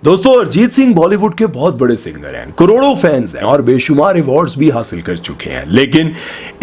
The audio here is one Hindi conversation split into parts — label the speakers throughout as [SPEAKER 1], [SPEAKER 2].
[SPEAKER 1] दोस्तों, अरिजीत सिंह बॉलीवुड के बहुत बड़े सिंगर हैं, करोड़ों फैंस हैं और बेशुमार अवार्ड्स भी हासिल कर चुके हैं। लेकिन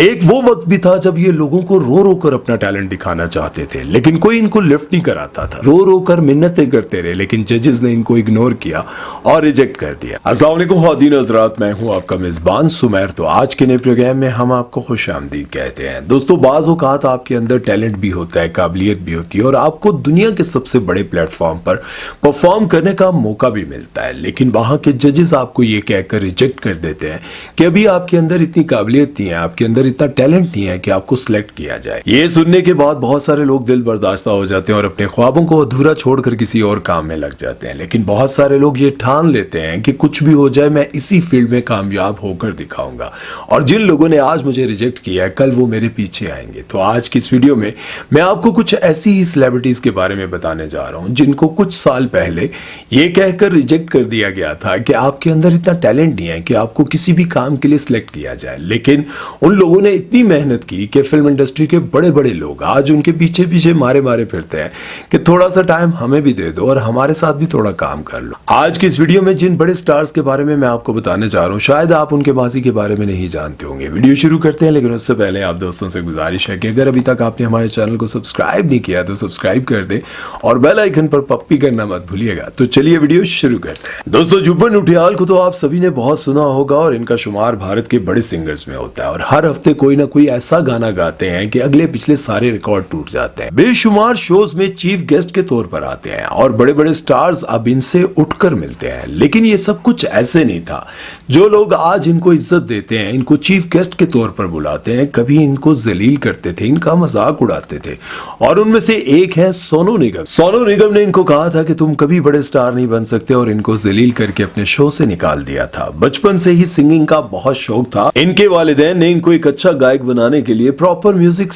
[SPEAKER 1] एक वो वक्त भी था जब ये लोगों को रो रो कर अपना टैलेंट दिखाना चाहते थे, लेकिन कोई इनको लिफ्ट नहीं कराता था। रो रो कर मिन्नतें करते रहे, लेकिन जजेस ने इनको इग्नोर किया और रिजेक्ट कर दिया। अस्सलाम वालेकुम ख्वातीन हज़रात, मैं हूं आपका मेजबान सुमैर। तो आज के नए प्रोग्राम में हम आपको खुशामदीद कहते हैं। दोस्तों, बाज़ औक़ात आपके अंदर टैलेंट भी होता है, काबिलियत भी होती है और आपको दुनिया के सबसे बड़े प्लेटफॉर्म पर परफॉर्म करने का मौका भी मिलता है, लेकिन वहां के जजेस आपको ये कहकर रिजेक्ट कर देते हैं कि अभी आपके अंदर इतनी काबिलियत नहीं है, आपके अंदर इतना टैलेंट नहीं है कि आपको सिलेक्ट किया जाए। ये सुनने के बाद बहुत सारे लोग दिल बर्दाश्ता हो जाते हैं और अपने ख्वाबों को अधूरा छोड़कर किसी और काम में लग जाते हैं। लेकिन बहुत सारे लोग ये ठान लेते हैं कि कुछ भी हो जाए मैं इसी फील्ड में कामयाब होकर दिखाऊंगा, और जिन लोगों ने आज मुझे रिजेक्ट किया है कल वो मेरे पीछे आएंगे। तो आज की इस वीडियो में मैं आपको कुछ ऐसी ही सेलिब्रिटीज के बारे में बताने जा रहा हूं जिनको कुछ साल पहले ये कहकर रिजेक्ट कर दिया गया था कि आपके अंदर इतना टैलेंट नहीं है कि आपको किसी भी काम के लिए सिलेक्ट किया जाए। लेकिन उन लोगों ने इतनी मेहनत की कि फिल्म इंडस्ट्री के बड़े बड़े लोग आज उनके पीछे पीछे मारे मारे फिरते हैं कि थोड़ा सा टाइम हमें भी दे दो और हमारे साथ भी थोड़ा काम कर लो। आज की इस वीडियो में जिन बड़े स्टार्स के बारे में मैं आपको बताने जा रहा हूँ, शायद आप उनके बाजी के बारे में नहीं जानते होंगे। वीडियो शुरू करते हैं, लेकिन उससे पहले आप दोस्तों से गुजारिश है कि अगर अभी तक आपने हमारे चैनल को सब्सक्राइब नहीं किया तो सब्सक्राइब कर दे और बेल आइकन पर पप्पी करना मत भूलिएगा। तो चलिए वीडियो शुरू करते हैं। दोस्तों, जुब्बन नौटियाल को तो आप सभी ने बहुत सुना होगा और इनका शुमार भारत के बड़े सिंगर्स में होता है और हर हफ्ते कोई ना कोई ऐसा गाना गाते हैं कि अगले पिछले सारे रिकॉर्ड टूट जाते हैं। बेशुमार शोज में चीफ गेस्ट के तौर पर आते हैं और बड़े बड़े स्टार्स अब इनसे उठकर मिलते हैं। लेकिन ये सब कुछ ऐसे नहीं था। जो लोग आज इनको इज्जत देते हैं, इनको चीफ गेस्ट के तौर पर बुलाते हैं, कभी इनको जलील करते थे, इनका मजाक उड़ाते थे। और उनमें से एक है सोनू निगम। सोनू निगम ने इनको कहा था कि तुम कभी बड़े स्टार नहीं बन सकते और इनको जलील करके अपने शो से निकाल दिया था। बचपन से ही सिंगिंग का बहुत शौक था। इनके वालिदैन ने इनको एक अच्छा गायक बनाने के लिए प्रॉपर म्यूजिक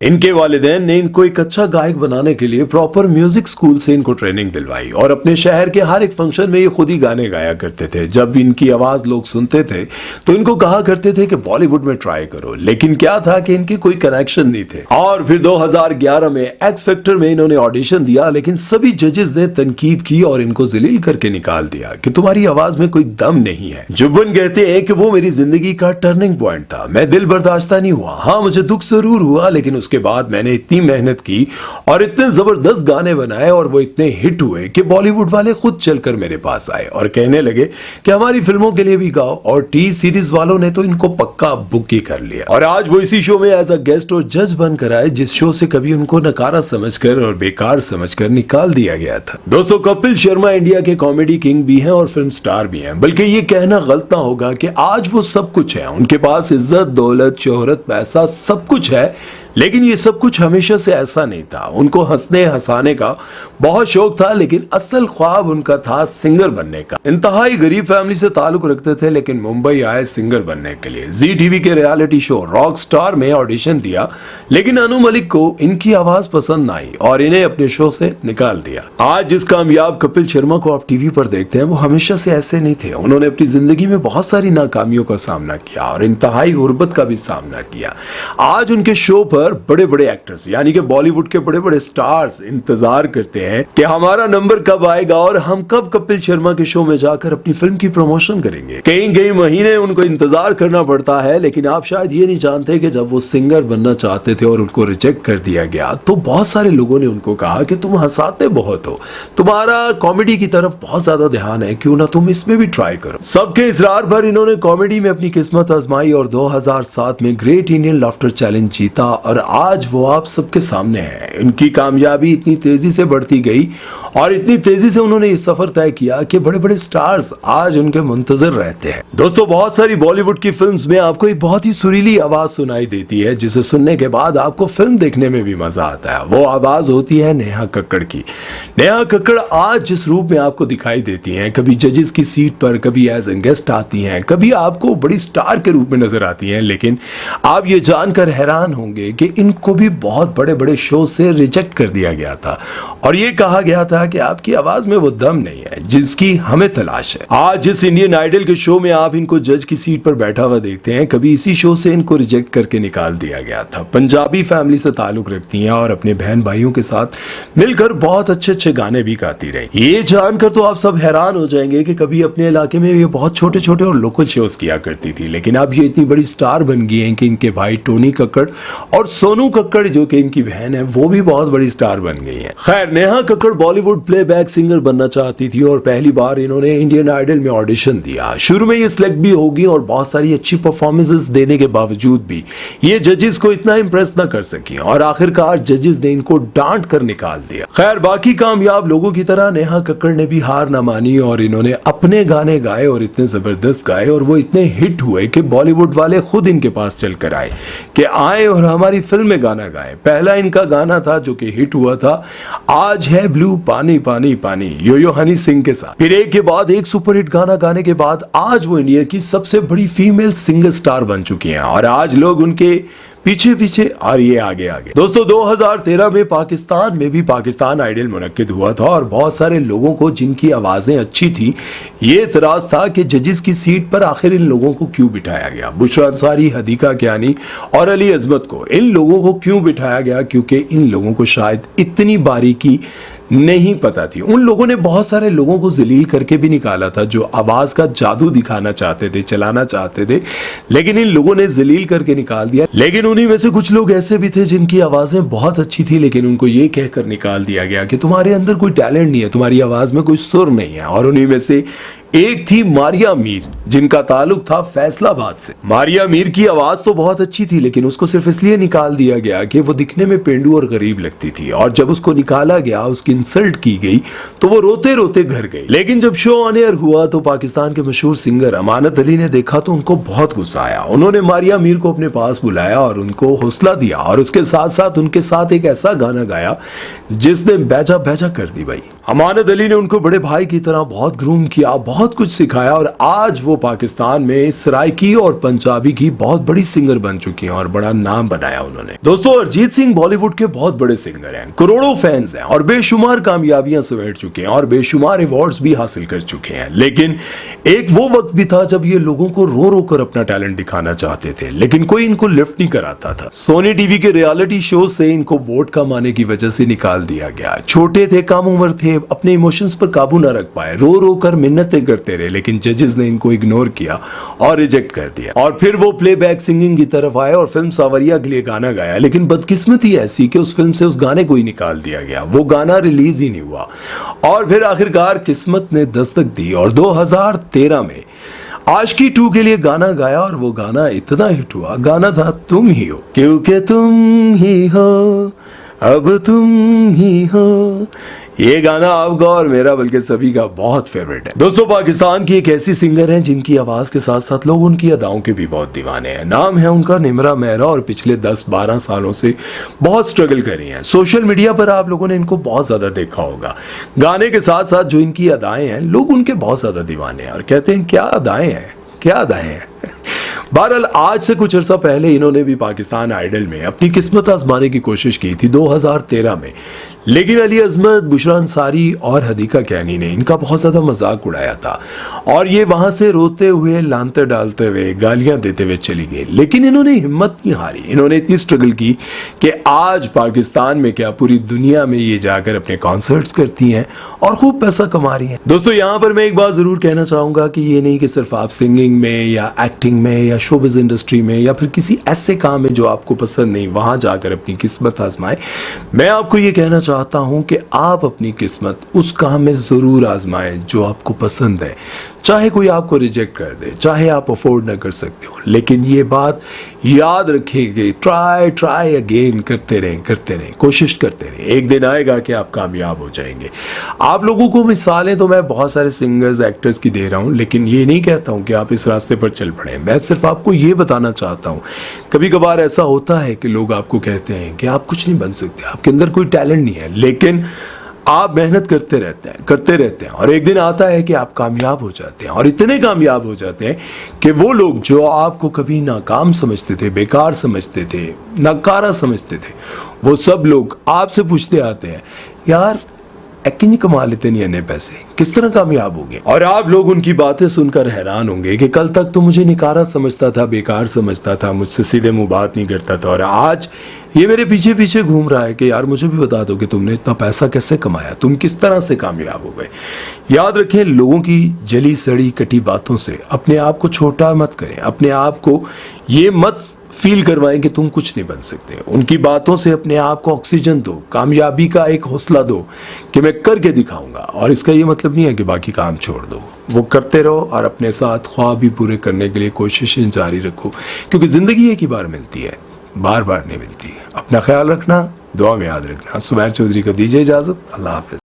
[SPEAKER 1] इनके वालिदैन ने इनको एक अच्छा गायक बनाने के लिए प्रॉपर म्यूजिक स्कूल से इनको ट्रेनिंग दिलवाई और अपने शहर के हर एक फंक्शन में ये खुद ही गाने गाया करते थे। जब इनकी आवाज लोग सुनते थे तो इनको कहा करते थे कि बॉलीवुड में ट्राई करो। लेकिन क्या था कि इनके कोई कनेक्शन नहीं थे। और फिर 2011 में एक्स फैक्टर में इन्होंने ऑडिशन दिया, लेकिन सभी जजेस ने तनकीद की और इनको जलील करके निकाल दिया कि तुम्हारी आवाज में कोई दम नहीं है। जुब्बन कहते हैं कि वो मेरी जिंदगी का टर्निंग पॉइंट था। मैं दिल बर्दाश्ता नहीं हुआ, हाँ मुझे दुख जरूर हुआ, लेकिन के बाद मैंने इतनी मेहनत की और इतने जबरदस्त गाने बनाए और वो इतने हिट हुए कि बॉलीवुड वाले खुद चलकर मेरे पास आए और कहने लगे कि हमारी फिल्मों के लिए भी गाओ। और टी सीरीज वालों ने तो इनको पक्का बुक ही कर लिया और आज वो इसी शो में एज अ गेस्ट और जज बनकर आए, जिस शो से कभी उनको नकारा समझकर और बेकार समझकर निकाल दिया गया था। दोस्तों, कपिल शर्मा इंडिया के कॉमेडी किंग भी हैं और फिल्म स्टार भी हैं, बल्कि ये कहना गलत ना होगा कि आज वो सब कुछ है। उनके पास इज्जत, दौलत, शोहरत, पैसा सब कुछ है, लेकिन ये सब कुछ हमेशा से ऐसा नहीं था। उनको हंसने हंसाने का बहुत शौक था, लेकिन असल ख्वाब उनका था सिंगर बनने का। इंतहाई गरीब फैमिली से ताल्लुक रखते थे, लेकिन मुंबई आए सिंगर बनने के लिए। जी टीवी के रियलिटी शो रॉक स्टार में ऑडिशन दिया, लेकिन अनु मलिक को इनकी आवाज पसंद ना आई और इन्हें अपने शो से निकाल दिया। आज जिस कामयाब कपिल शर्मा को आप टीवी पर देखते हैं वो हमेशा से ऐसे नहीं थे। उन्होंने अपनी जिंदगी में बहुत सारी नाकामियों का सामना किया और इंतहाई गुर्बत का भी सामना किया। आज उनके शो पर बड़े बड़े एक्टर्स यानी कि बॉलीवुड के बड़े बड़े स्टार्स इंतजार करते हैं कि हमारा नंबर कब आएगा और हम कब कपिल शर्मा के शो में जाकर अपनी फिल्म की प्रमोशन करेंगे। कई महीने उनको इंतजार करना पड़ता है, लेकिन आप शायद ये नहीं जानते कि जब वो सिंगर बनना चाहते थे और उनको रिजेक्ट कर दिया गया तो बहुत सारे लोगों ने उनको कहा कि तुम हंसाते बहुत हो, तुम्हारा कॉमेडी की तरफ बहुत ज्यादा ध्यान है, क्यों ना तुम इसमें भी ट्राई करो। सबके इसरार पर इन्होंने कॉमेडी में अपनी किस्मत आजमाई और 2007 में ग्रेट इंडियन लाफ्टर चैलेंज जीता और आज वो आप सबके सामने है। उनकी कामयाबी इतनी तेजी से बढ़ती गई और इतनी तेजी से उन्होंने ये सफर तय किया कि बड़े बड़े स्टार्स आज उनके मुंतजर रहते हैं। दोस्तों, बहुत सारी बॉलीवुड की फिल्म्स में आपको एक बहुत ही सुरीली आवाज सुनाई देती है, जिसे सुनने के बाद आपको फिल्म देखने में भी मजा आता है। वो आवाज होती है नेहा कक्कड़ की। नेहा कक्कड़ आज जिस रूप में आपको दिखाई देती हैं, कभी जजेस की सीट पर, कभी एज ए गेस्ट आती हैं, कभी आपको बड़ी स्टार के रूप में नजर आती हैं, लेकिन आप ये जानकर हैरान होंगे कि इनको भी बहुत बड़े बड़े शो से रिजेक्ट कर दिया गया था। और ये ये कहा गया था कि आपकी आवाज में वो दम नहीं है जिसकी हमें तलाश है। आज जिस इंडियन आइडल के शो में आप इनको जज की सीट पर बैठा हुआ देखते हैं, कभी इसी शो से इनको रिजेक्ट करके निकाल दिया गया था। पंजाबी फैमिली से ताल्लुक रखती हैं और अपने बहन भाइयों के साथ मिलकर बहुत अच्छे अच्छे गाने भी गाती रही। ये जानकर तो आप सब हैरान हो जाएंगे कि कभी अपने इलाके में ये बहुत छोटे छोटे और लोकल शोज किया करती थी, लेकिन अब ये इतनी बड़ी स्टार बन गई हैं कि इनके भाई टोनी कक्कड़ और सोनू कक्कड़ जो कि इनकी बहन है वो भी बहुत बड़ी स्टार बन गई है। खैर, नेहा कक्कड़ बॉलीवुड प्लेबैक सिंगर बनना चाहती थी और पहली बार इन्होंने इंडियन आइडल में ऑडिशन दिया। शुरू में ये सिलेक्ट भी होगी और बहुत सारी अच्छी परफॉर्मेंसेस देने के बावजूद भी ये जजेस को इतना इंप्रेस ना कर सकी और आखिरकार जजेस ने इनको डांट कर निकाल दिया। खैर, बाकी कामयाब लोगों की तरह नेहा कक्कड़ ने भी हार ना मानी और इन्होंने अपने गाने गाए और इतने जबरदस्त गाए और वो इतने हिट हुए कि बॉलीवुड वाले खुद इनके पास चलकर आए कि आए और हमारी फिल्म में गाना गाए। पहला इनका गाना था जो कि हिट हुआ था, आज है ब्लू पानी पानी पानी, यो यो हनी सिंह के साथ। फिर एक के बाद एक सुपरहिट गाना गाने के बाद आज वो इंडिया की सबसे बड़ी फीमेल सिंगर स्टार बन चुकी हैं और आज लोग उनके पीछे पीछे और ये आगे आगे। दोस्तों, 2013 में पाकिस्तान में भी पाकिस्तान आइडल मुनक्किद हुआ था और बहुत सारे लोगों को जिनकी आवाजें अच्छी थी ये इतराज था कि जजेस की सीट पर आखिर इन लोगों को क्यों बिठाया गया। बुशरा अंसारी, हदीका कियानी और अली अजमत को इन लोगों को क्यों बिठाया गया, क्योंकि इन लोगों को शायद इतनी बारीकी नहीं पता थी। उन लोगों ने बहुत सारे लोगों को जलील करके भी निकाला था जो आवाज का जादू दिखाना चाहते थे, चलाना चाहते थे, लेकिन इन लोगों ने जलील करके निकाल दिया। लेकिन उन्हीं में से कुछ लोग ऐसे भी थे जिनकी आवाजें बहुत अच्छी थी, लेकिन उनको ये कहकर निकाल दिया गया कि तुम्हारे अंदर कोई टैलेंट नहीं है, तुम्हारी आवाज में कोई सुर नहीं है। और उन्हीं में से एक थी मारिया मीर, जिनका ताल्लुक था फैसलाबाद से। मारिया मीर की आवाज तो बहुत अच्छी थी, लेकिन उसको सिर्फ इसलिए निकाल दिया गया कि वो दिखने में पेंडू और गरीब लगती थी और जब उसको निकाला गया, उसकी इंसल्ट की गई तो वो रोते रोते घर गई। लेकिन जब शो ऑन एयर हुआ तो पाकिस्तान के मशहूर सिंगर अमानत अली ने देखा तो उनको बहुत गुस्सा आया। उन्होंने मारिया मीर को अपने पास बुलाया और उनको हौसला दिया और उसके साथ साथ उनके साथ एक ऐसा गाना गाया जिसने बेजा बेजा कर दी भाई। अमानत अली ने उनको बड़े भाई की तरह बहुत ग्रूम किया, बहुत कुछ सिखाया और आज वो पाकिस्तान में सराइकी और पंजाबी की बहुत बड़ी सिंगर बन चुकी हैं और बड़ा नाम बनाया उन्होंने। दोस्तों, अरिजीत सिंह बॉलीवुड के बहुत बड़े सिंगर हैं, करोड़ों फैंस हैं और बेशुमार कामयाबियां समेट चुके हैं और बेशुमार अवार्ड्स भी हासिल कर चुके हैं। लेकिन एक वो वक्त भी था जब ये लोगों को रो रो कर अपना टैलेंट दिखाना चाहते थे, लेकिन कोई इनको लिफ्ट नहीं कराता था। सोनी टीवी के रियलिटी शो से इनको वोट कम आने की वजह से निकाल दिया गया। छोटे थे, कम उम्र थे, अपने इमोशंस पर काबू न रख पाए, रो रो कर मिन्नतें करते रहे, लेकिन जजेस ने इनको इग्नोर किया और रिजेक्ट कर दिया। और फिर वो प्लेबैक सिंगिंग की तरफ आए और फिल्म सावरिया के लिए गाना गाया, लेकिन बदकिस्मती ऐसी कि उस फिल्म से उस गाने को ही निकाल दिया गया, वो गाना रिलीज ही नहीं हुआ। और फिर आखिरकार किस्मत ने दस्तक दी और 2013 में आशिकी 2 के लिए गाना गाया और वो गाना इतना हिट हुआ। गाना था तुम ही हो, क्योंकि तुम ही हो, अब तुम ही हो। ये गाना आपका और मेरा बल्कि सभी का बहुत फेवरेट है। दोस्तों, पाकिस्तान की एक ऐसी सिंगर हैं जिनकी आवाज के साथ साथ लोग उनकी अदाओं के भी बहुत दीवाने हैं। नाम है उनका निम्रा मेहरा और पिछले 10-12 सालों से बहुत स्ट्रगल कर रही हैं। सोशल मीडिया पर आप लोगों ने इनको बहुत ज्यादा देखा होगा। गाने के साथ साथ जो इनकी अदाएं हैं, लोग उनके बहुत ज्यादा दीवाने हैं और कहते हैं क्या अदाएं हैं, क्या अदाएं हैं। बहरहाल, आज से कुछ अर्सा पहले इन्होंने भी पाकिस्तान आइडल में अपनी किस्मत आजमाने की कोशिश की थी 2013 में, लेकिन अली अजमत, बुशरा अंसारी और हदीका कियानी ने इनका बहुत ज्यादा मजाक उड़ाया था और ये वहां से रोते हुए, लानते डालते हुए, गालियां देते हुए चली गई। लेकिन इन्होंने हिम्मत नहीं हारी, इन्होंने इतनी स्ट्रगल की कि आज पाकिस्तान में क्या पूरी दुनिया में ये जाकर अपने कॉन्सर्ट्स करती हैं और खूब पैसा कमा रही हैं। दोस्तों, यहाँ पर मैं एक बात जरूर कहना चाहूंगा कि ये नहीं कि सिर्फ आप सिंगिंग में या एक्टिंग में या शोबिज इंडस्ट्री में या फिर किसी ऐसे काम में जो आपको पसंद नहीं, वहां जाकर अपनी किस्मत आजमाएं। मैं आपको ये कहना चाहता हूं कि आप अपनी किस्मत उस काम में जरूर आजमाएं जो आपको पसंद है, चाहे कोई आपको रिजेक्ट कर दे, चाहे आप अफोर्ड ना कर सकते हो, लेकिन ये बात याद रखिएगा, ट्राई अगेन, करते रहें, कोशिश करते रहें। एक दिन आएगा कि आप कामयाब हो जाएंगे। आप लोगों को मिसालें तो मैं बहुत सारे सिंगर्स, एक्टर्स की दे रहा हूं, लेकिन ये नहीं कहता हूं कि आप इस रास्ते पर चल पड़े। मैं सिर्फ आपको ये बताना चाहता हूं, कभी कभार ऐसा होता है कि लोग आपको कहते हैं कि आप कुछ नहीं बन सकते, आपके अंदर कोई टैलेंट नहीं है, लेकिन आप मेहनत करते रहते हैं और एक दिन आता है कि आप कामयाब हो जाते हैं और इतने कामयाब हो जाते हैं कि वो लोग जो आपको कभी नाकाम समझते थे, बेकार समझते थे, नकारा समझते थे, वो सब लोग आपसे पूछते आते हैं, यार किंज कमा लेते नहीं इतने पैसे, किस तरह कामयाब हो गए। और आप लोग उनकी बातें सुनकर हैरान होंगे कि कल तक तो मुझे निकारा समझता था, बेकार समझता था, मुझसे सीधे मुंह बात नहीं करता था, और आज ये मेरे पीछे पीछे घूम रहा है कि यार मुझे भी बता दो कि तुमने इतना पैसा कैसे कमाया, तुम किस तरह से कामयाब हो गए। याद रखें, लोगों की जली सड़ी कटी बातों से अपने आप को छोटा मत करें, अपने आप को ये मत फील करवाएं कि तुम कुछ नहीं बन सकते। उनकी बातों से अपने आप को ऑक्सीजन दो, कामयाबी का एक हौसला दो कि मैं करके दिखाऊंगा। और इसका ये मतलब नहीं है कि बाकी काम छोड़ दो, वो करते रहो और अपने साथ ख्वाब भी पूरे करने के लिए कोशिशें जारी रखो, क्योंकि जिंदगी एक ही बार मिलती है, बार बार नहीं मिलती। अपना ख्याल रखना, दुआ में याद रखना। सुबैर चौधरी को दीजिए इजाजत। अल्लाह हाफिज।